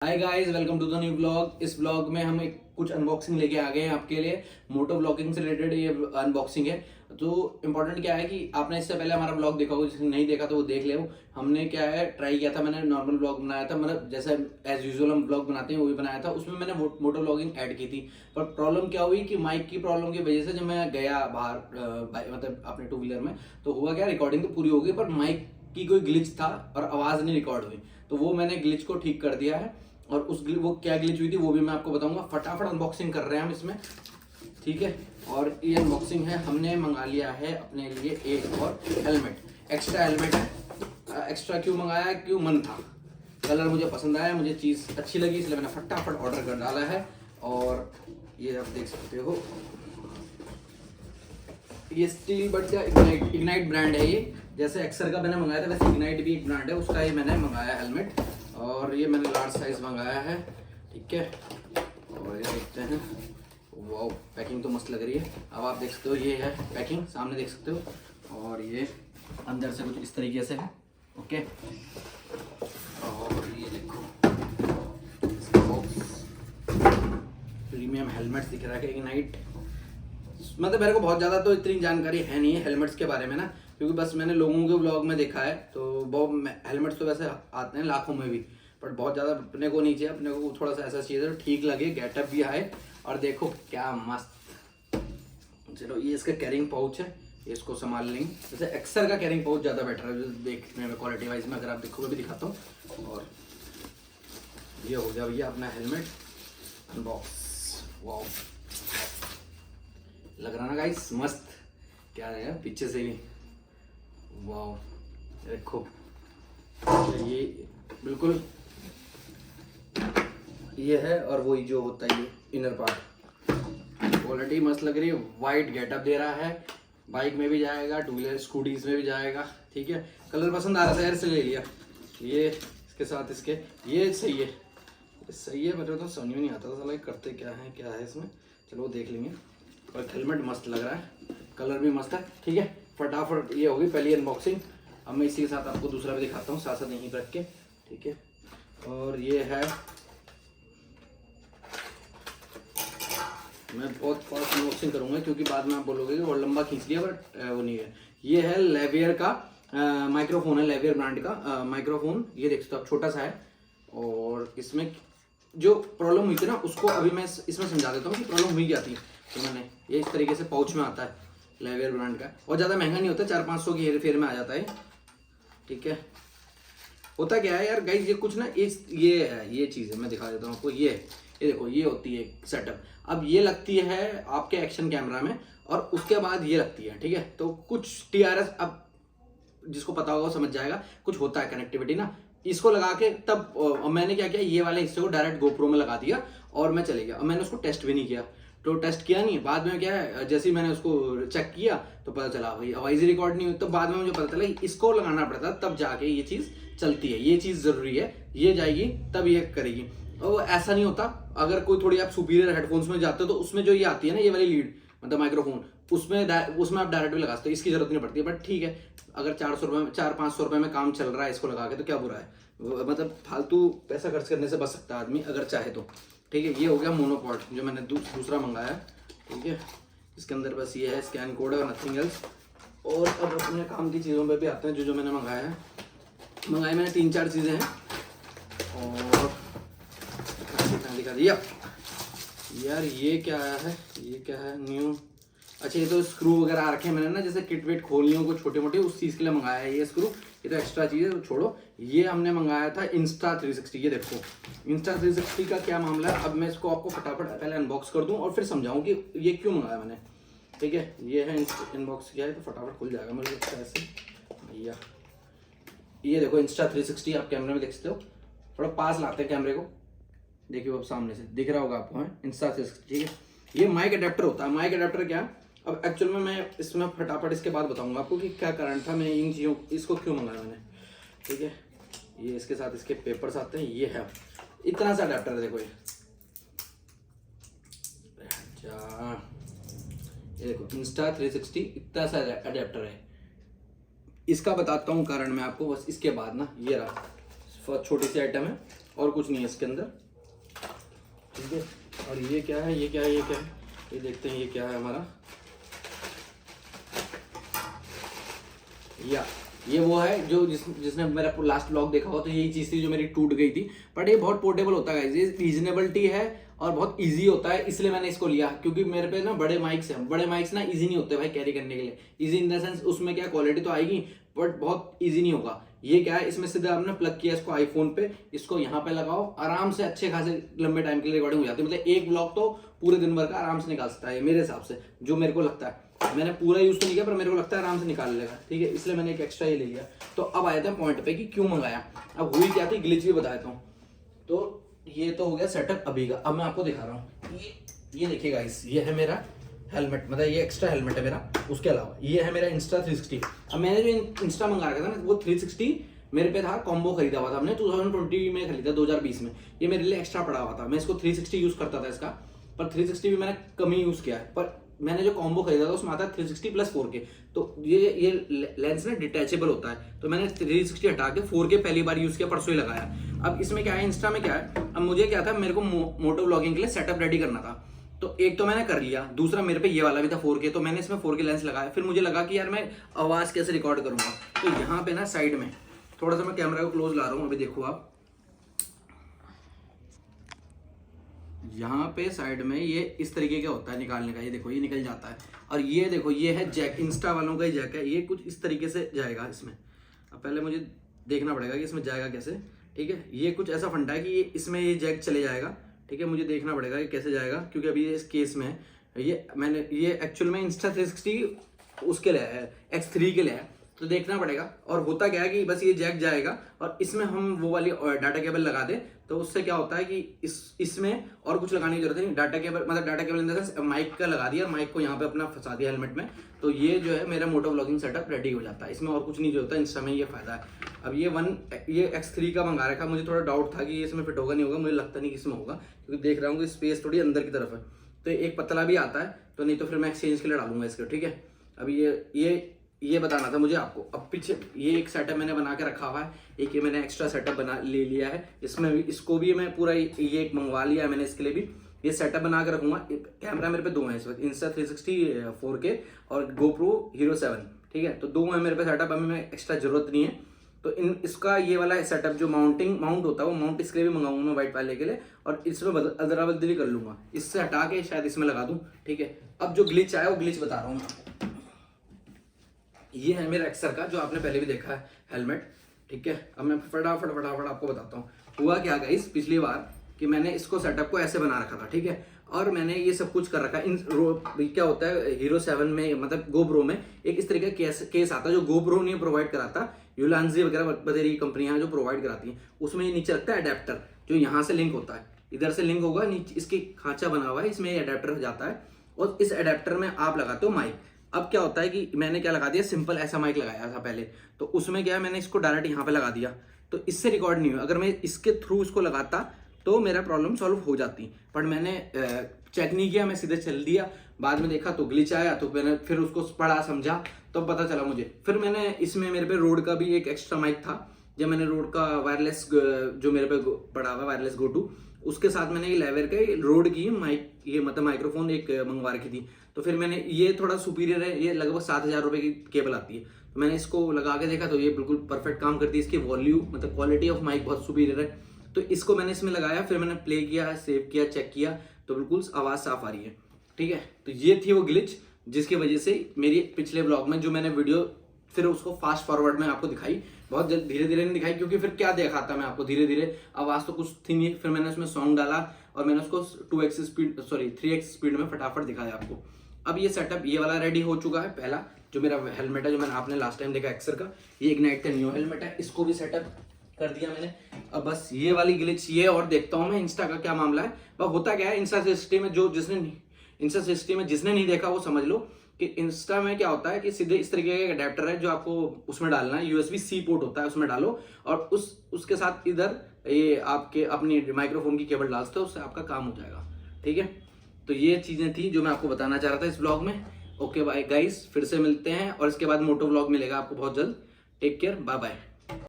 Hi guys, welcome to the new blog. इस blog में हम एक कुछ अनबॉक्सिंग लेके आ गए हैं आपके लिए। मोटो ब्लॉगिंग से रिलेटेड ये अनबॉक्सिंग है। तो इम्पोर्टेंट क्या है कि आपने इससे पहले हमारा ब्लॉग देखा होगा, जिसने नहीं देखा तो वो देख ले। हमने क्या है ट्राई किया था, मैंने नॉर्मल ब्लॉग बनाया था, मतलब जैसे एज यूजुअल हम ब्लॉग बनाते हैं वो भी बनाया था। उसमें मैंने मोटो ब्लॉगिंग ऐड की थी, पर प्रॉब्लम क्या हुई कि माइक की प्रॉब्लम की वजह से जब मैं गया बाहर मतलब अपने टू व्हीलर में, तो हुआ क्या, रिकॉर्डिंग तो पूरी हो गई पर माइक की कोई ग्लिच था और आवाज़ नहीं रिकॉर्ड हुई। तो वो मैंने ग्लिच को ठीक कर दिया है, और वो क्या ग्लिच हुई थी वो भी मैं आपको बताऊंगा। फटाफट अनबॉक्सिंग कर रहे हैं हम इसमें, ठीक है। और ये अनबॉक्सिंग है, हमने मंगा लिया है अपने लिए एक और हेलमेट, एक्स्ट्रा हेलमेट है। एक्स्ट्रा क्यों मंगाया, क्यों मन था, कलर मुझे पसंद आया, मुझे चीज़ अच्छी लगी, इसलिए मैंने फटाफट ऑर्डर कर डाला है। और ये आप देख सकते हो, ये स्टील बट का इग्नाइट ब्रांड है ये। जैसे एक्सर का मैंने मंगाया था वैसे इग्नाइट भी एक ब्रांड है, उसका ही मैंने मंगाया हेलमेट। और ये मैंने लार्ज साइज मंगाया है, ठीक है। और ये देखते हैं, वाओ पैकिंग तो मस्त लग रही है। अब आप देख सकते हो, ये है पैकिंग, सामने देख सकते हो। और ये अंदर से कुछ इस तरीके से है, ओके। और ये देखो, इसका बॉक्स प्रीमियम हेलमेट दिख रहा है इग्नाइट। मतलब मेरे को बहुत ज़्यादा तो इतनी जानकारी है नहीं है हेलमेट्स के बारे में ना, क्योंकि बस मैंने लोगों के ब्लॉग में देखा है। तो बहुत हेलमेट्स तो वैसे आते हैं लाखों में भी, बट बहुत ज़्यादा अपने को नहीं चाहिए। अपने को थोड़ा सा ऐसा चाहिए ठीक लगे, गेटअप भी आए। और देखो क्या मस्त, चलो ये इसका कैरिंग पाउच है, ये इसको संभाल लेंगे। जैसे एक्सर का कैरिंग पाउच ज़्यादा बेटर है देखने में, क्वालिटी वाइज में अगर आप देखोगे भी दिखाता हूँ। और ये हो गया भैया अपना हेलमेट अनबॉक्स। वाओ लग रहा ना गाइस, मस्त। क्या है पीछे से भी, वाओ देखो, ये बिल्कुल ये है। और वही जो होता है ये इनर पार्ट, क्वालिटी मस्त लग रही है। वाइट गेटअप दे रहा है, बाइक में भी जाएगा, टू व्हीलर स्कूटीज में भी जाएगा, ठीक है। कलर पसंद आ रहा था यार से ले लिया। ये इसके साथ इसके ये सही है, सही है। मेरे को तो समझ में नहीं आता था करते क्या है इसमें, चलो वो देख लेंगे। और हेलमेट मस्त लग रहा है, कलर भी मस्त है, ठीक है। फटाफट ये होगी पहली अनबॉक्सिंग। अब मैं इसी के साथ आपको दूसरा भी दिखाता हूँ साथ साथ यहीं पर रख के, ठीक है। और ये है, मैं बहुत फास्ट अनबॉक्सिंग करूँगा क्योंकि बाद में आप बोलोगे कि और लंबा खींच लिया, बट वो नहीं है। ये है लेवियर का माइक्रोफोन है, लेवियर ब्रांड का माइक्रोफोन। ये देख सकते हो आप, छोटा सा है। और इसमें जो प्रॉब्लम हुई थी ना, उसको अभी मैं इसमें समझा देता हूँ कि प्रॉब्लम हुई क्या थी। तो मैंने ये इस तरीके से पाउच में आता है, लेवियर ब्रांड का, और ज़्यादा महंगा नहीं होता, 400-500 की हेर फेर में आ जाता है, ठीक है। होता क्या है यार गाइस, ये कुछ ना ये चीज़ है, मैं दिखा देता हूँ आपको। ये देखो, ये होती है सेटअप। अब ये लगती है आपके एक्शन कैमरा में, और उसके बाद ये लगती है, ठीक है। तो कुछ TRS, अब जिसको पता होगा वो समझ जाएगा, कुछ होता है कनेक्टिविटी ना, इसको लगा के तब मैंने क्या किया, ये वाले हिस्से को डायरेक्ट गोप्रो में लगा दिया और मैं चले गया। और मैंने उसको टेस्ट भी नहीं किया, तो टेस्ट किया नहीं। बाद में क्या है, जैसे ही मैंने उसको चेक किया तो पता चला भाई आवाज़ रिकॉर्ड नहीं हुई। तो बाद में मुझे पता चला इसको लगाना पड़ता तब जाके ये चीज़ चलती है, ये चीज़ ज़रूरी है, ये जाएगी तब ये करेगी। और ऐसा नहीं होता, अगर कोई थोड़ी आप सुपीरियर हेडफोन्स में जाते हो तो उसमें जो ये आती है ना, ये वाली लीड मतलब माइक्रोफोन, उसमें आप डायरेक्ट भी लगा सकते हो, इसकी जरूरत नहीं पड़ती है। बट ठीक है, अगर 400-500 रुपये में काम चल रहा है इसको लगा के तो क्या बुरा है, मतलब फालतू पैसा खर्च करने से बच सकता है आदमी अगर चाहे तो, ठीक है। ये हो गया मोनोपॉड जो मैंने दूसरा मंगाया, ठीक है। इसके अंदर बस ये है, स्कैन कोड है और नथिंग एल्स। और अब अपने काम की चीज़ों पे भी आते हैं, जो मैंने मंगाया मैंने 3-4 चीज़ें हैं। और दिखा दिया यार, ये क्या है, ये क्या है न्यू। अच्छा, ये तो स्क्रू वगैरह आ रखे हैं मैंने ना, जैसे किट वेट खोलनी हो कुछ छोटे मोटे, उस चीज़ के लिए मंगाया है ये स्क्रू। ये तो एक्स्ट्रा चीज़ है, तो छोड़ो। ये हमने मंगाया था Insta360। ये देखो Insta360 का क्या मामला है। अब मैं इसको आपको फटाफट पहले अनबॉक्स कर दूं और फिर समझाऊं कि ये क्यों मंगाया मैंने, ठीक है। ये है इनबॉक्स किया है तो फटाफट खुल जाएगा मेरे लगता है ऐसे भैया। ये देखो Insta360, आप कैमरे में देख सकते हो, थोड़ा पास लाते हैं कैमरे को, देखिए अब सामने से दिख रहा होगा आपको, है Insta360, ठीक है। ये माइक अडेप्टर होता है। माइक अडेप्टर क्या है, अब एक्चुअल में मैं इसमें फटाफट इसके बाद बताऊंगा आपको कि क्या कारण था, मैं इन चीज़ों इसको क्यों मंगाया मैंने, ठीक है। ये इसके साथ इसके पेपर्स आते हैं, ये है इतना सा अडेप्टर है, देखो ये देखो Insta360 इतना सा अडेप्टर है। इसका बताता हूँ कारण मैं आपको बस इसके बाद ना। ये रहा छोटी सी आइटम है, और कुछ नहीं है इसके अंदर, ठीक है। और ये क्या है, ये क्या है, ये क्या है, ये देखते हैं ये क्या है हमारा। या ये वो है जो जिसने मेरा लास्ट ब्लॉग देखा हो तो यही चीज़ थी जो मेरी टूट गई थी। बट ये बहुत पोर्टेबल होता है, ये रीजनेबिलिटी है और बहुत इजी होता है, इसलिए मैंने इसको लिया। क्योंकि मेरे पे ना बड़े माइक्स हैं, बड़े माइक्स ना इजी नहीं होते भाई कैरी करने के लिए। इजी इन द सेंस उसमें क्या क्वालिटी तो आएगी बट बहुत इजी नहीं होगा। ये क्या है, इसमें सीधा आपने प्लग किया इसको आईफोन पे, इसको यहाँ पे लगाओ, आराम से अच्छे खासे लंबे टाइम के लिए रिकॉर्डिंग हो जाती है। मतलब एक ब्लॉग तो पूरे दिन भर का आराम से निकाल सकता है मेरे हिसाब से, जो मेरे को लगता है। मैंने पूरा यूज तो नहीं किया पर मेरे को लगता है आराम से निकाल लेगा, ठीक है। इसलिए मैंने एक एक्स्ट्रा ये ले लिया। तो अब आए थे पॉइंट पे कि क्यों मंगाया। अब हुई क्या थी, ग्लिच भी बता देता हूँ। तो ये तो हो गया सेटअप अभी का। अब मैं आपको दिखा रहा हूँ, ये देखिए गाइस, ये है मेरा हेलमेट, मतलब ये एक्स्ट्रा हेलमेट है मेरा। उसके अलावा ये है मेरा इंस्टा 360। अब मैंने जो इंस्टा मंगा रखा था ना, वो 360 मेरे पे था, कॉम्बो खरीदा हुआ था हमने 2020 में खरीदा, 2020 में। ये मेरे लिए एक्स्ट्रा पड़ा हुआ था, मैं इसको 360 यूज करता था इसका, पर 360 भी मैंने कम ही यूज किया है। पर मैंने जो कॉम्बो खरीदा था उसमें आता है 360 प्लस 4K। तो ये लेंस ना डिटैचेबल होता है, तो मैंने 360 हटा के 4K पहली बार यूज किया, परसों ही लगाया। अब इसमें क्या है, इंस्टा में क्या है, अब मुझे क्या था, मेरे को मोटो व्लॉगिंग के लिए सेटअप रेडी करना था। तो एक तो मैंने कर लिया, दूसरा मेरे पे ये वाला भी था 4K, तो मैंने इसमें 4K लेंस लगाया। फिर मुझे लगा कि यार मैं आवाज कैसे रिकॉर्ड करूंगा। तो यहाँ पे ना साइड में थोड़ा सा मैं कैमरा को क्लोज ला रहा हूँ, अभी देखो आप, यहाँ पे साइड में ये इस तरीके का होता है निकालने का, ये देखो ये निकल जाता है। और ये देखो ये है जैक, इंस्टा वालों का ही जैक है, ये कुछ इस तरीके से जाएगा इसमें। अब पहले मुझे देखना पड़ेगा कि इसमें जाएगा कैसे, ठीक है। ये कुछ ऐसा फंडा है कि ये इसमें ये जैक चले जाएगा, ठीक है। मुझे देखना पड़ेगा कि कैसे जाएगा, क्योंकि अभी ये इस केस में है। ये मैंने ये एक्चुअल में इंस्टा 360 उसके लिए है, X3 के लिए है, तो देखना पड़ेगा। और होता क्या है कि बस ये जैक जाएगा और इसमें हम वो वाली डाटा केबल लगा दें, तो उससे क्या होता है कि इसमें और कुछ लगाने की जरूरत नहीं। डाटा केबल मतलब data cable in the sense mic का लगा दिया, माइक को यहाँ पे अपना फंसा दिया हेलमेट में, तो ये जो है मेरा मोटो व्लॉगिंग सेटअप रेडी हो जाता है। इसमें और कुछ नहीं जो होता है, इंस्टा में ये फायदा है। अब ये X3 का मंगा रखा, मुझे थोड़ा डाउट था कि ये इसमें फिट होगा नहीं होगा, मुझे लगता नहीं कि इसमें होगा, क्योंकि देख रहा हूँ कि स्पेस थोड़ी अंदर की तरफ है। तो एक पतला भी आता है, तो नहीं तो फिर मैं एक्सचेंज के लिए डालूंगा इसको, ठीक है। अभी ये बताना था मुझे आपको। अब पीछे ये एक सेटअप मैंने बना के रखा हुआ है, एक ये मैंने एक्स्ट्रा सेटअप बना ले लिया है, इसमें भी इसको भी मैं पूरा ये एक मंगवा लिया है मैंने, इसके लिए भी ये सेटअप बना के रखूंगा। कैमरा मेरे पे दो है इस वक्त, इंस्टा 360 4K और GoPro Hero 7, ठीक है। तो दो है मेरे पे सेटअप, अभी मैं एक्स्ट्रा जरूरत नहीं है। तो इसका ये वाला सेटअप जो माउंट होता है, वो माउंट इसके लिए भी मंगाऊंगा मैं वाइट वाले के लिए, और इसमें अदला बदली कर लूंगा, इससे हटा के शायद इसमें लगा दूं, ठीक है। अब जो ग्लिच आया वो ग्लिच बता रहा हूँ मैं। ये है मेरा एक्सर का, जो आपने पहले भी देखा है हेलमेट, ठीक है। अब मैं फटाफट आपको बताता हूँ हुआ क्या गाइस। पिछली बार कि मैंने इसको सेटअप को ऐसे बना रखा था, ठीक है, और मैंने ये सब कुछ कर रखा। क्या होता है हीरो 7 में, मतलब GoPro में एक इस तरीके का केस आता है जो GoPro नहीं प्रोवाइड कराता, यूलांजी वगैरह बतेरी कंपनियां जो प्रोवाइड कराती हैं। उसमें ये नीचे लगता है अडेप्टर, जो यहाँ से लिंक होता है, इधर से लिंक होगा, नीचे इसकी खांचा बना हुआ है, इसमें ये अडेप्टर जाता है और इस अडेप्टर में आप लगाते हो माइक। अब क्या होता है कि मैंने क्या लगा दिया, सिंपल ऐसा माइक लगाया था पहले, तो उसमें क्या है मैंने इसको डायरेक्ट यहाँ पे लगा दिया, तो इससे रिकॉर्ड नहीं हुआ। अगर मैं इसके थ्रू इसको लगाता तो मेरा प्रॉब्लम सॉल्व हो जाती, बट मैंने चेक नहीं किया, मैं सीधे चल दिया। बाद में देखा तो ग्लिच आया, तो मैंने फिर उसको पढ़ा समझा तो पता चला मुझे। फिर मैंने इसमें मेरे पे रोड का भी एक एक्स्ट्रा माइक था, जब मैंने रोड का वायरलेस जो मेरे पे पड़ा हुआ वायरलेस GoTo, उसके साथ मैंने ये लेवर के रोड की माइक, ये मतलब माइक्रोफोन एक मंगवा रखी थी। तो फिर मैंने ये थोड़ा सुपीरियर है, ये लगभग 7,000 रुपए की केबल आती है, तो मैंने इसको लगा के देखा तो ये बिल्कुल परफेक्ट काम करती है। इसकी वॉल्यूम मतलब क्वालिटी ऑफ माइक बहुत सुपीरियर है, तो इसको मैंने इसमें लगाया, फिर मैंने प्ले किया, सेव किया, चेक किया, तो बिल्कुल आवाज साफ आ रही है, ठीक है। तो ये थी वो ग्लिच जिसकी वजह से मेरी पिछले ब्लॉग में जो मैंने वीडियो फिर उसको फास्ट फॉरवर्ड में आपको दिखाई, बहुत धीरे धीरे नहीं दिखाई, क्योंकि फिर क्या दिखाता मैं आपको धीरे धीरे, आवाज तो कुछ थी नहीं। फिर मैंने उसमें सॉन्ग डाला और मैंने उसको 3x स्पीड में फटाफट दिखाया आपको। अब ये सेटअप ये वाला रेडी हो चुका है। पहला जो मेरा हेलमेट है, जो मैंने आपने लास्ट टाइम देखा एक्सर का, ये इग्नाइट का न्यू हेलमेट है, इसको भी सेटअप कर दिया मैंने। अब बस ये वाली ग्लिच ये, और देखता हूँ मैं इंस्टा का क्या मामला है। बस होता क्या है इंस्टा सिस्टम में, जिसने नहीं देखा वो समझ लो कि इंस्टा में क्या होता है कि सीधे इस तरीके का अडेप्टर है जो आपको उसमें डालना है, USB-C पोर्ट होता है, उसमें डालो और उसके साथ इधर ये आपके अपनी माइक्रोफोन की केबल डालते हो, उससे आपका काम हो जाएगा, ठीक है। तो ये चीजें थी जो मैं आपको बताना चाह रहा था इस ब्लॉग में। ओके बाय गाइस, फिर से मिलते हैं और इसके बाद मोटो व्लॉग मिलेगा आपको बहुत जल्द। Take care, bye bye.